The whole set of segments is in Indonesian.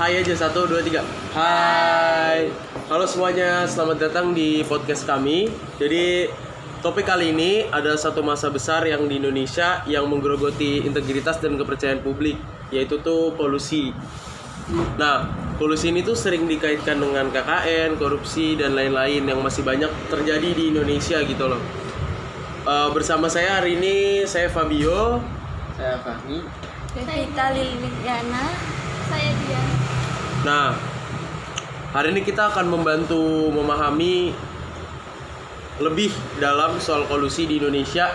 Hai aja, 1, 2, 3. Hai. Halo semuanya, selamat datang di podcast kami. Jadi topik kali ini ada satu masa besar yang di Indonesia yang menggerogoti integritas dan kepercayaan publik, yaitu tuh polusi. Nah, polusi ini tuh sering dikaitkan dengan KKN, korupsi, dan lain-lain yang masih banyak terjadi di Indonesia gitu loh. Bersama saya hari ini, saya Fabio. Saya Fahmi. Devita Liliana. Saya Dian. Nah, hari ini kita akan membantu memahami lebih dalam soal polusi di Indonesia,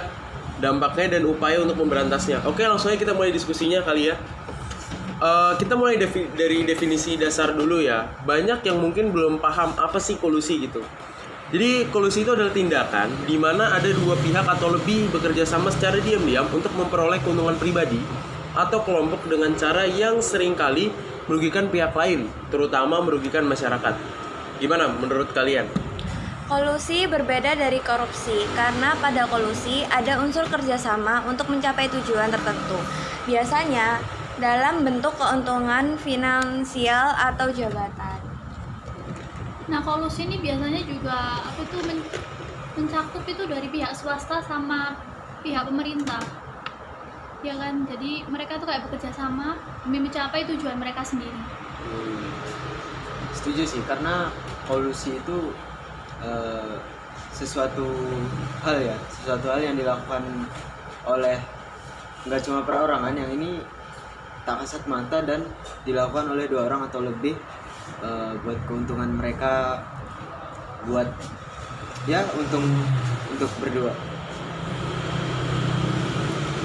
dampaknya dan upaya untuk memberantasnya. Oke, langsung aja kita mulai diskusinya kali ya. Kita mulai dari definisi dasar dulu ya. Banyak yang mungkin belum paham apa sih kolusi gitu. Jadi kolusi itu adalah tindakan di mana ada dua pihak atau lebih bekerja sama secara diam-diam untuk memperoleh keuntungan pribadi atau kelompok dengan cara yang seringkali merugikan pihak lain, terutama merugikan masyarakat. Gimana menurut kalian? Kolusi berbeda dari korupsi karena pada kolusi ada unsur kerjasama untuk mencapai tujuan tertentu. Biasanya dalam bentuk keuntungan finansial atau jabatan. Nah, kolusi ini biasanya juga mencakup itu dari pihak swasta sama pihak pemerintah. Ya kan, jadi mereka tuh kayak bekerja sama demi mencapai tujuan mereka sendiri. Setuju sih, karena kolusi itu sesuatu hal yang dilakukan oleh nggak cuma perorangan, yang ini tak kasat mata dan dilakukan oleh dua orang atau lebih buat keuntungan mereka, buat ya untuk berdua.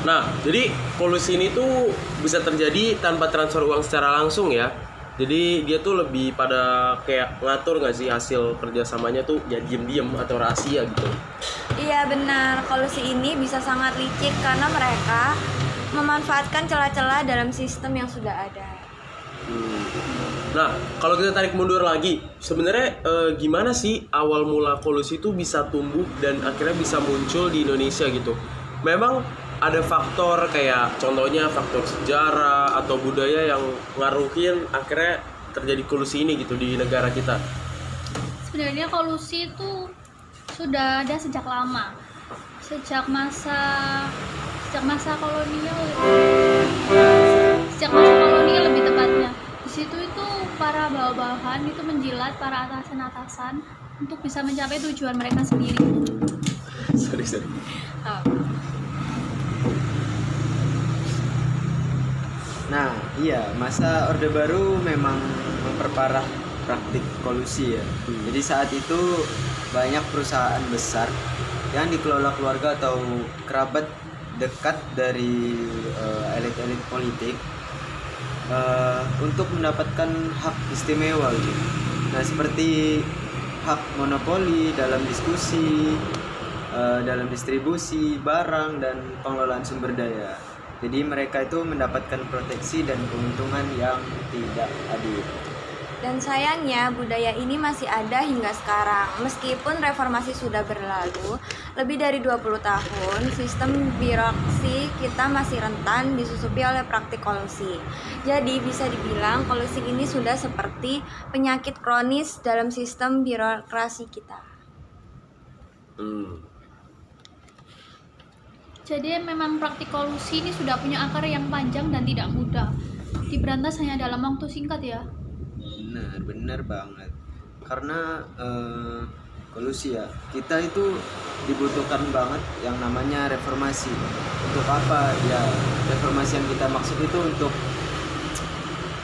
Nah, jadi kolusi ini tuh bisa terjadi tanpa transfer uang secara langsung ya. Jadi dia tuh lebih pada kayak ngatur nggak sih hasil kerjasamanya tuh ya diem-diem atau rahasia gitu. Iya benar, kolusi ini bisa sangat licik karena mereka memanfaatkan celah-celah dalam sistem yang sudah ada. Nah, kalau kita tarik mundur lagi, sebenarnya gimana sih awal mula kolusi itu bisa tumbuh dan akhirnya bisa muncul di Indonesia gitu? Memang ada faktor kayak contohnya faktor sejarah atau budaya yang ngaruhin akhirnya terjadi kolusi ini gitu di negara kita. Sebenarnya kolusi itu sudah ada sejak lama. Sejak masa kolonial lebih tepatnya. Di situ itu para bawahan itu menjilat para atasan-atasan untuk bisa mencapai tujuan mereka sendiri. Sorry. Nah, iya, masa Orde Baru memang memperparah praktik kolusi ya. Jadi saat itu banyak perusahaan besar yang dikelola keluarga atau kerabat dekat dari elit-elit politik untuk mendapatkan hak istimewa gitu. Nah, seperti hak monopoli dalam diskusi, dalam distribusi barang dan pengelolaan sumber daya. Jadi mereka itu mendapatkan proteksi dan keuntungan yang tidak adil. Dan sayangnya budaya ini masih ada hingga sekarang. Meskipun reformasi sudah berlalu lebih dari 20 tahun, sistem birokrasi kita masih rentan disusupi oleh praktik kolusi. Jadi bisa dibilang kolusi ini sudah seperti penyakit kronis dalam sistem birokrasi kita. Jadi memang praktik kolusi ini sudah punya akar yang panjang dan tidak mudah diberantas hanya dalam waktu singkat ya. Benar banget. Karena kolusi ya, kita itu dibutuhkan banget yang namanya reformasi. Untuk apa ya? Reformasi yang kita maksud itu untuk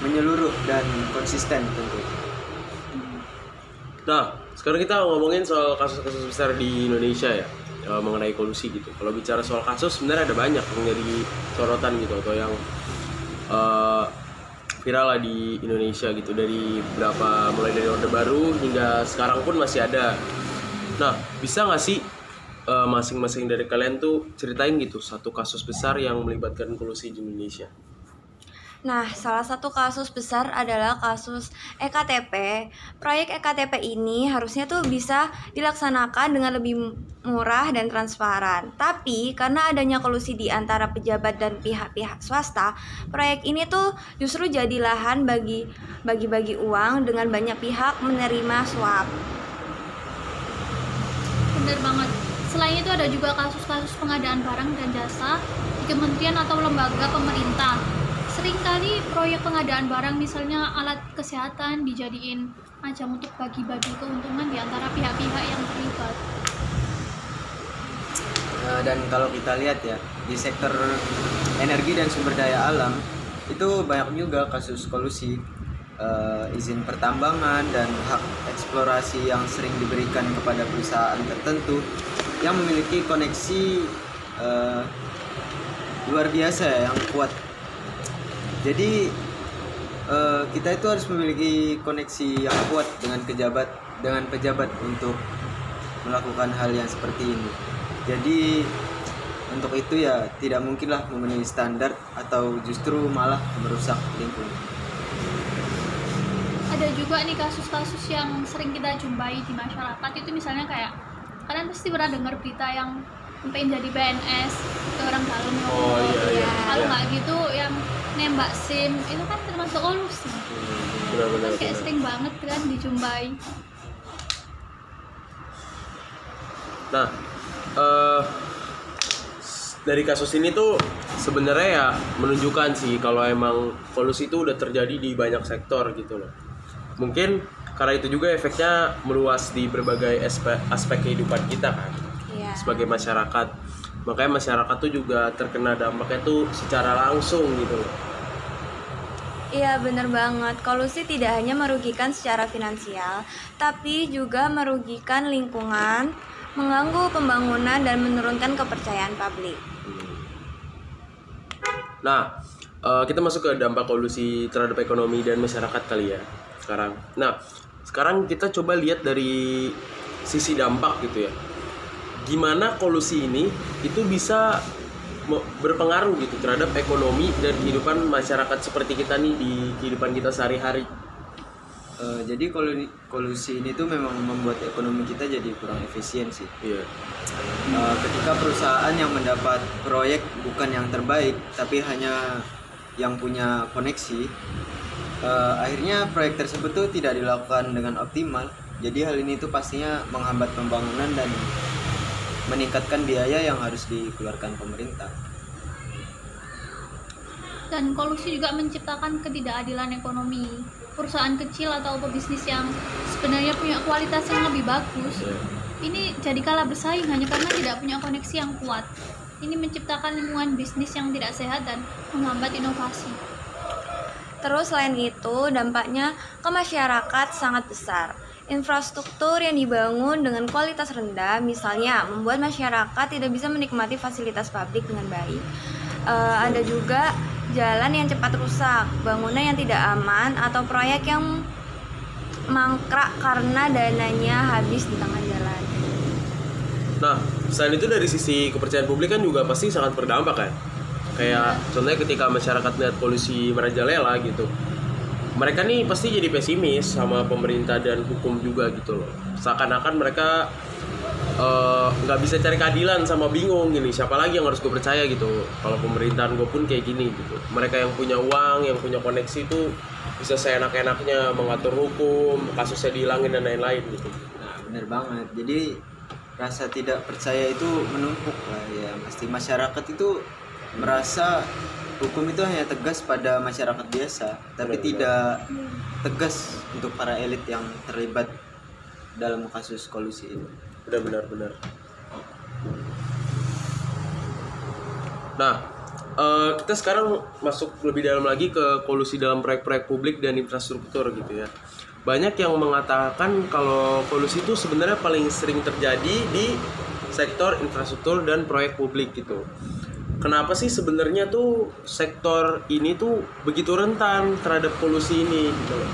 menyeluruh dan konsisten tentu. Nah, sekarang kita ngomongin soal kasus-kasus besar di Indonesia ya, mengenai kolusi gitu. Kalau bicara soal kasus sebenarnya ada banyak yang jadi sorotan gitu atau yang viral lah di Indonesia gitu, dari mulai dari Orde Baru hingga sekarang pun masih ada. Nah, bisa nggak sih masing-masing dari kalian tuh ceritain gitu satu kasus besar yang melibatkan kolusi di Indonesia? Nah, salah satu kasus besar adalah kasus EKTP. Proyek EKTP ini harusnya tuh bisa dilaksanakan dengan lebih murah dan transparan. Tapi karena adanya kolusi di antara pejabat dan pihak-pihak swasta, proyek ini tuh justru jadi lahan bagi-bagi uang dengan banyak pihak menerima suap. Bener banget. Selain itu ada juga kasus-kasus pengadaan barang dan jasa di kementerian atau lembaga pemerintah. Seringkali proyek pengadaan barang misalnya alat kesehatan dijadiin ajang untuk bagi-bagi keuntungan di antara pihak-pihak yang terlibat. Dan kalau kita lihat ya, di sektor energi dan sumber daya alam itu banyak juga kasus kolusi, izin pertambangan dan hak eksplorasi yang sering diberikan kepada perusahaan tertentu yang memiliki koneksi luar biasa ya, yang kuat. Jadi kita itu harus memiliki koneksi yang kuat dengan pejabat untuk melakukan hal yang seperti ini. Jadi untuk itu ya tidak mungkinlah memenuhi standar atau justru malah merusak lingkungan. Ada juga nih kasus-kasus yang sering kita jumpai di masyarakat itu, misalnya kayak kalian pasti pernah dengar berita yang pengen jadi PNS ke orang dalam. Oh iya. Kalau nggak gitu yang nembak SIM itu kan termasuk kolusi. Benar. Kayak sering banget kan dijumpai. Nah, dari kasus ini tuh sebenarnya ya menunjukkan sih kalau emang kolusi itu udah terjadi di banyak sektor gitu loh. Mungkin karena itu juga efeknya meluas di berbagai aspek kehidupan kita kan. Iya. Sebagai masyarakat. Makanya masyarakat tuh juga terkena dampaknya tuh secara langsung gitu loh. Iya, bener banget. Kolusi tidak hanya merugikan secara finansial, tapi juga merugikan lingkungan, mengganggu pembangunan dan menurunkan kepercayaan publik. Nah, kita masuk ke dampak kolusi terhadap ekonomi dan masyarakat kali ya sekarang. Nah, sekarang kita coba lihat dari sisi dampak gitu ya. Gimana kolusi ini itu bisa berpengaruh gitu terhadap ekonomi dan kehidupan masyarakat seperti kita nih di kehidupan kita sehari-hari. Jadi kolusi ini tuh memang membuat ekonomi kita jadi kurang efisien sih. Iya. Ketika perusahaan yang mendapat proyek bukan yang terbaik tapi hanya yang punya koneksi, akhirnya proyek tersebut tuh tidak dilakukan dengan optimal. Jadi hal ini tuh pastinya menghambat pembangunan dan meningkatkan biaya yang harus dikeluarkan pemerintah. Dan kolusi juga menciptakan ketidakadilan ekonomi. Perusahaan kecil atau pebisnis yang sebenarnya punya kualitas yang lebih bagus, ini jadi kalah bersaing hanya karena tidak punya koneksi yang kuat. Ini menciptakan lingkungan bisnis yang tidak sehat dan menghambat inovasi. Terus selain itu, dampaknya ke masyarakat sangat besar. Infrastruktur yang dibangun dengan kualitas rendah, misalnya membuat masyarakat tidak bisa menikmati fasilitas publik dengan baik. Ada juga jalan yang cepat rusak, bangunan yang tidak aman, atau proyek yang mangkrak karena dananya habis di tengah jalan. Nah, selain itu dari sisi kepercayaan publik kan juga pasti sangat berdampak kan. Kayak contohnya ketika masyarakat lihat polusi merajalela gitu, mereka nih pasti jadi pesimis sama pemerintah dan hukum juga gitu loh. Seakan-akan mereka nggak bisa cari keadilan sama bingung gini, siapa lagi yang harus gue percaya gitu kalau pemerintahan gue pun kayak gini gitu. Mereka yang punya uang, yang punya koneksi itu bisa seenak-enaknya mengatur hukum, kasusnya dihilangin dan lain-lain gitu. Nah, bener banget. Jadi rasa tidak percaya itu menumpuk lah ya. Pasti masyarakat itu merasa hukum itu hanya tegas pada masyarakat biasa, tapi tidak tegas untuk para elit yang terlibat dalam kasus kolusi ini. Benar. Nah, kita sekarang masuk lebih dalam lagi ke kolusi dalam proyek-proyek publik dan infrastruktur gitu ya. Banyak yang mengatakan kalau kolusi itu sebenarnya paling sering terjadi di sektor infrastruktur dan proyek publik gitu. Kenapa sih sebenarnya tuh sektor ini tuh begitu rentan terhadap kolusi ini gitu loh?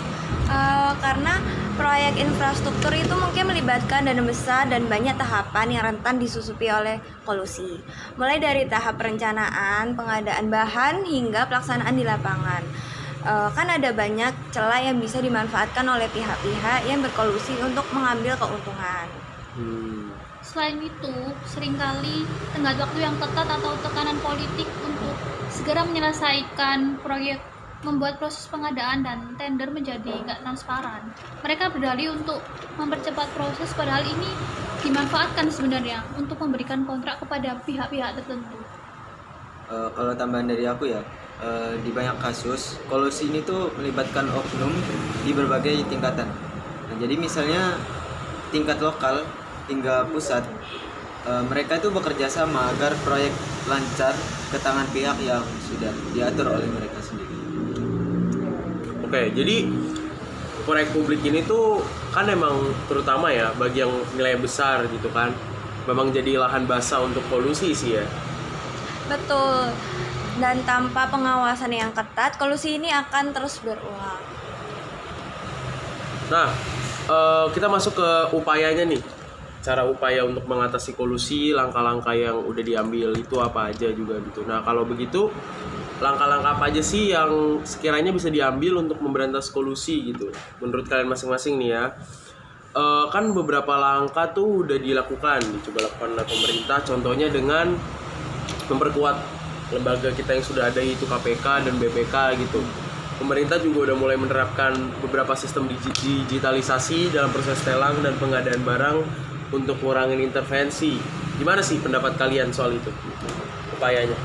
karena proyek infrastruktur itu mungkin melibatkan dana besar dan banyak tahapan yang rentan disusupi oleh kolusi. Mulai dari tahap perencanaan, pengadaan bahan, hingga pelaksanaan di lapangan. Kan ada banyak celah yang bisa dimanfaatkan oleh pihak-pihak yang berkolusi untuk mengambil keuntungan. Selain itu, seringkali tenggat waktu yang ketat atau tekanan politik untuk segera menyelesaikan proyek membuat proses pengadaan dan tender menjadi nggak transparan. Mereka berdalih untuk mempercepat proses, padahal ini dimanfaatkan sebenarnya untuk memberikan kontrak kepada pihak-pihak tertentu. Kalau tambahan dari aku ya, di banyak kasus kolusi ini tuh melibatkan oknum di berbagai tingkatan. Nah, jadi misalnya tingkat lokal hingga pusat, mereka itu bekerja sama agar proyek lancar ke tangan pihak yang sudah diatur oleh mereka sendiri. Oke, jadi proyek publik ini tuh kan emang terutama ya bagi yang nilai besar gitu kan, memang jadi lahan basah untuk kolusi sih ya. Betul. Dan tanpa pengawasan yang ketat, kolusi ini akan terus berulang. Nah, kita masuk ke upayanya nih. Cara upaya untuk mengatasi kolusi, langkah-langkah yang udah diambil itu apa aja juga gitu. Nah, kalau begitu langkah-langkah apa aja sih yang sekiranya bisa diambil untuk memberantas kolusi gitu menurut kalian masing-masing nih ya? Kan beberapa langkah tuh udah dilakukan, dicoba lakukan oleh pemerintah, contohnya dengan memperkuat lembaga kita yang sudah ada, yaitu KPK dan BPK gitu. Pemerintah juga udah mulai menerapkan beberapa sistem digitalisasi dalam proses lelang dan pengadaan barang untuk ngurangin intervensi. Gimana sih pendapat kalian soal itu, upayanya?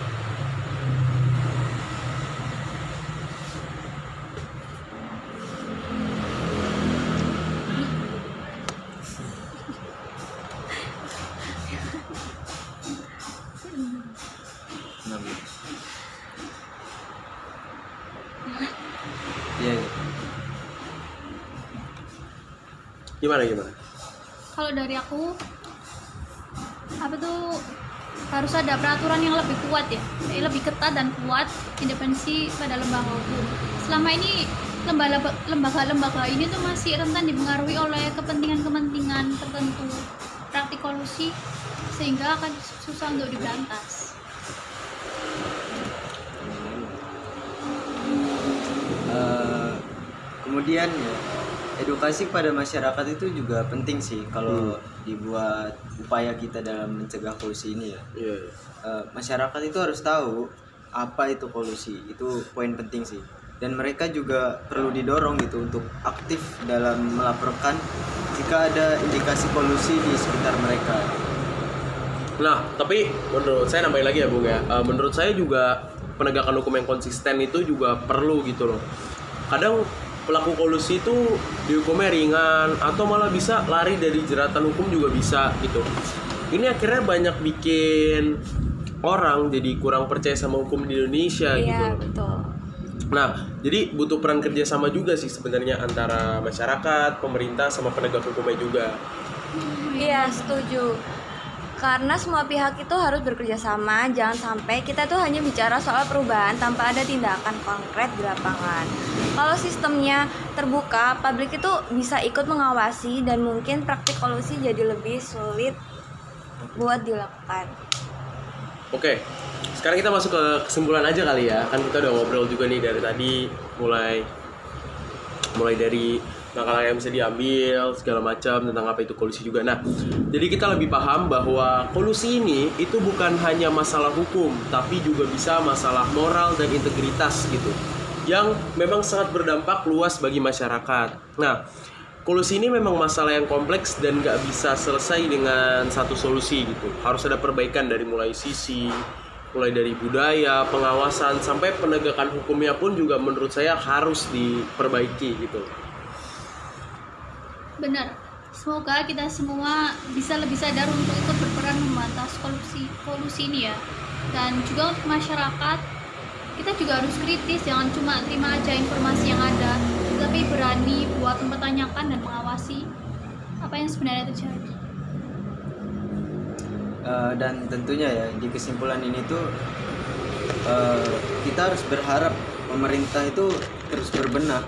Iya. Gimana? Kalau dari aku, harus ada peraturan yang lebih kuat ya, lebih ketat dan kuat, independensi pada lembaga hukum. Selama ini lembaga-lembaga ini tuh masih rentan dipengaruhi oleh kepentingan-kepentingan tertentu, praktik kolusi, sehingga akan susah untuk diberantas. Kemudian ya, edukasi pada masyarakat itu juga penting sih kalau dibuat upaya kita dalam mencegah kolusi ini ya. Masyarakat itu harus tahu apa itu kolusi, itu poin penting sih. Dan mereka juga perlu didorong gitu untuk aktif dalam melaporkan jika ada indikasi kolusi di sekitar mereka. Nah, tapi menurut saya nambahin lagi ya Bung ya, menurut saya juga penegakan hukum yang konsisten itu juga perlu gitu loh. Kadang pelaku kolusi itu dihukumnya ringan atau malah bisa lari dari jeratan hukum juga bisa gitu. Ini akhirnya banyak bikin orang jadi kurang percaya sama hukum di Indonesia gitu. Iya, betul. Nah, jadi butuh peran kerjasama juga sih sebenarnya antara masyarakat, pemerintah, sama penegak hukumnya juga. Iya, setuju. Karena semua pihak itu harus bekerja sama, jangan sampai kita tuh hanya bicara soal perubahan tanpa ada tindakan konkret di lapangan. Kalau sistemnya terbuka, publik itu bisa ikut mengawasi dan mungkin praktik kolusi jadi lebih sulit buat dilakukan. Oke, sekarang kita masuk ke kesimpulan aja kali ya. Kan kita udah ngobrol juga nih dari tadi, mulai dari langkah-langkah yang bisa diambil segala macam tentang apa itu kolusi juga. Nah, jadi kita lebih paham bahwa kolusi ini itu bukan hanya masalah hukum, tapi juga bisa masalah moral dan integritas gitu, yang memang sangat berdampak luas bagi masyarakat. Nah, kolusi ini memang masalah yang kompleks dan nggak bisa selesai dengan satu solusi gitu. Harus ada perbaikan dari mulai dari budaya, pengawasan, sampai penegakan hukumnya pun juga menurut saya harus diperbaiki gitu. Benar. Semoga kita semua bisa lebih sadar untuk ikut berperan memberantas kolusi ini ya. Dan juga untuk masyarakat, kita juga harus kritis, jangan cuma terima aja informasi yang ada, tapi berani buat mempertanyakan dan mengawasi apa yang sebenarnya terjadi. Dan tentunya ya di kesimpulan ini tuh kita harus berharap pemerintah itu terus berbenah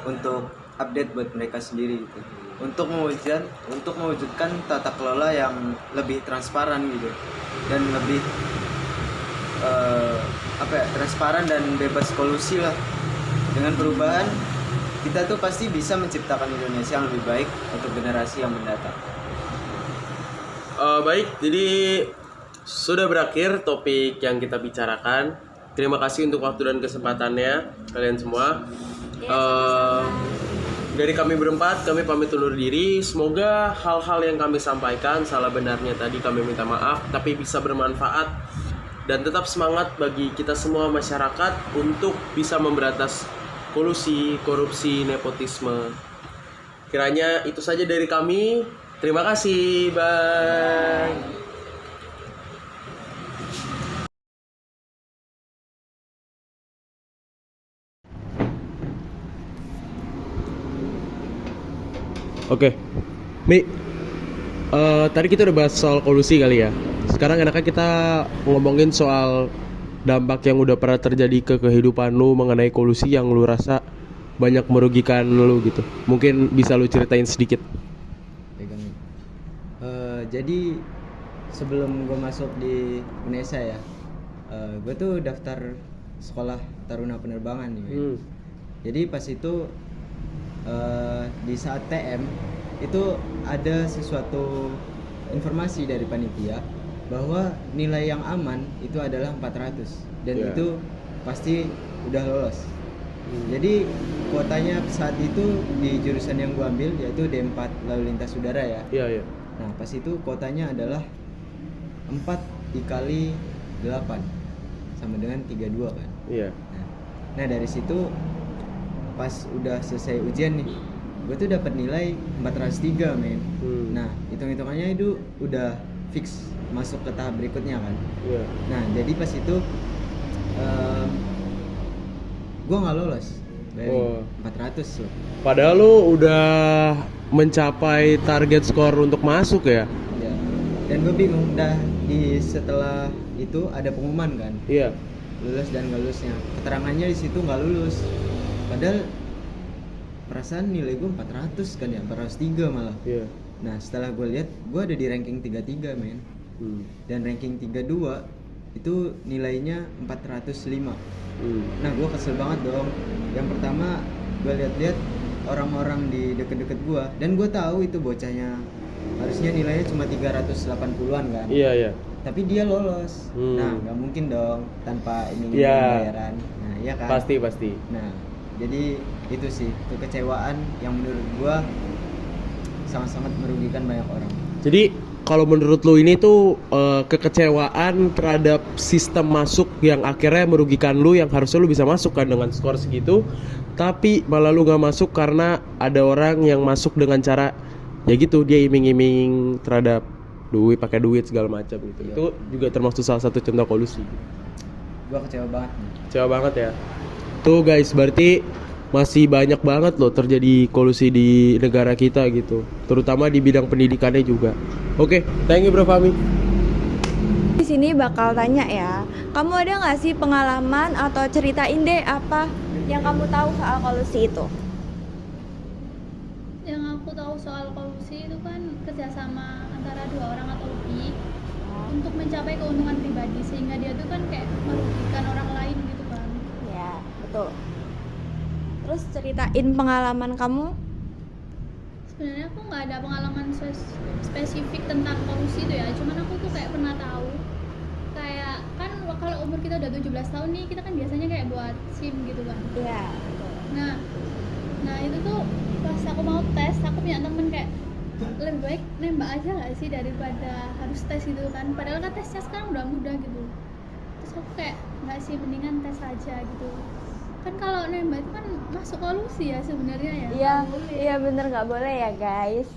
untuk update buat mereka sendiri gitu. Untuk mewujudkan tata kelola yang lebih transparan gitu dan lebih transparan dan bebas kolusi lah. Dengan perubahan kita tuh pasti bisa menciptakan Indonesia yang lebih baik untuk generasi yang mendatang. Baik, jadi sudah berakhir topik yang kita bicarakan. Terima kasih untuk waktu dan kesempatannya kalian semua. Dari kami berempat, kami pamit undur diri. Semoga hal-hal yang kami sampaikan, salah benarnya tadi kami minta maaf, tapi bisa bermanfaat dan tetap semangat bagi kita semua masyarakat untuk bisa memberantas kolusi, korupsi, nepotisme. Kiranya itu saja dari kami. Terima kasih. Bye. Oke, Mi, tadi kita udah bahas soal kolusi kali ya. Sekarang enaknya kita ngomongin soal dampak yang udah pernah terjadi ke kehidupan lu mengenai kolusi yang lu rasa banyak merugikan lu gitu. Mungkin bisa lu ceritain sedikit. Jadi sebelum gue masuk di UNESA ya, gue tuh daftar sekolah taruna penerbangan nih. Jadi pas itu di saat TM itu ada sesuatu informasi dari panitia bahwa nilai yang aman itu adalah 400 dan itu pasti udah lolos. Jadi kuotanya saat itu di jurusan yang gua ambil yaitu D4 lalu lintas udara ya. Iya. Nah pas itu kuotanya adalah 4 dikali 8 sama dengan 32 kan. Iya. Nah dari situ pas udah selesai ujian nih, gue tuh dapat nilai 403 men. Nah hitung-hitungannya itu udah fix masuk ke tahap berikutnya kan. Nah jadi pas itu gue nggak lolos dari 400 loh. Padahal lu udah mencapai target skor untuk masuk ya. Ya. Dan gue bingung dah setelah itu ada pengumuman kan. Iya. Lulus dan nggak lulusnya. Keterangannya di situ nggak lulus. Padahal perasaan nilai gue 400 kan ya, 403 malah. Iya. Nah setelah gue lihat, gue ada di ranking 33 men. Dan ranking 32 itu nilainya 405. Nah gue kesel banget dong. Yang pertama gue lihat-lihat orang-orang di deket-deket gue, dan gue tahu itu bocahnya harusnya nilainya cuma 380-an kan. Iya. Tapi dia lolos. Nah nggak mungkin dong tanpa ini bayaran. Nah iya kan. Pasti. Nah jadi itu sih kekecewaan yang menurut gua sangat-sangat merugikan banyak orang. Jadi kalau menurut lu ini tuh kekecewaan terhadap sistem masuk yang akhirnya merugikan lu, yang harusnya lu bisa masuk kan dengan skor segitu, tapi malah lu gak masuk karena ada orang yang masuk dengan cara ya gitu, dia iming-iming terhadap pakai duit segala macam gitu. Iya. Itu juga termasuk salah satu contoh kolusi. Gua kecewa banget. Kecewa banget ya. Tuh guys, berarti masih banyak banget loh terjadi kolusi di negara kita gitu, terutama di bidang pendidikannya juga. Oke, thank you Bro Fahmi. Di sini bakal tanya ya, kamu ada nggak sih pengalaman atau ceritain deh apa yang kamu tahu soal kolusi itu? Yang aku tahu soal kolusi itu kan kerjasama antara dua orang atau lebih untuk mencapai keuntungan pribadi, sehingga dia tuh kan kayak merugikan orang lain gitu kan. Ya, betul. Terus ceritain pengalaman kamu. Sebenarnya aku nggak ada pengalaman spesifik tentang kolusi itu ya, cuman aku tuh kayak pernah tahu, kayak kan kalau umur kita udah 17 tahun nih, kita kan biasanya kayak buat SIM gitu kan. Iya. Nah itu tuh pas aku mau tes, aku punya temen kayak lebih baik nembak aja gak sih daripada harus tes gitu kan, padahal kan tesnya sekarang udah mudah gitu. Terus aku kayak nggak sih, mendingan tes aja gitu kan. Kalau nembak itu kan masuk kolusi ya sebenarnya ya. Iya bener, nggak boleh ya guys.